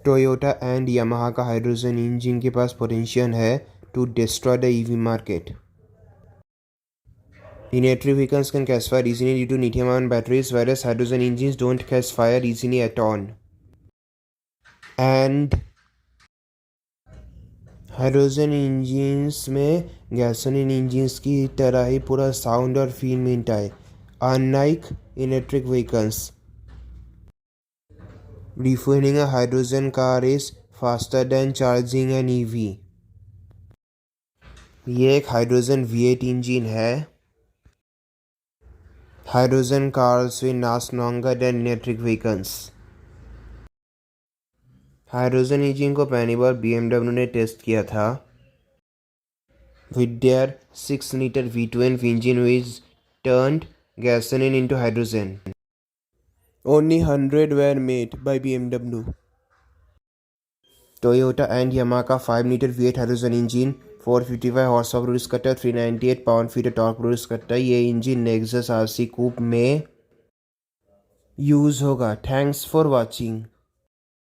Toyota and Yamaha का hydrogen engine के पास पोटेंशियल है to destroy the EV market. Electric vehicles can catch fire easily due to lithium-ion batteries, whereas hydrogen engines don't catch fire easily at all. And hydrogen engines में gasoline engines की तरह ही पूरा sound और feel मिलता है, unlike electric vehicles. Refueling a hydrogen car is faster than charging an EV. ये एक hydrogen V8 engine है. Hydrogen cars will last longer than electric vehicles. Hydrogen engine को पहली बार BMW ने टेस्ट किया था. With their 6-liter V12 engine which turned gasoline into hydrogen. Only 100 were made by BMW. Toyota and Yamaha का 5-liter V8 hydrogen engine 455 horse power produce करता है, 398 pound feet torque produce करता है. ये engine nexus RC कूप में use होगा. Thanks for watching.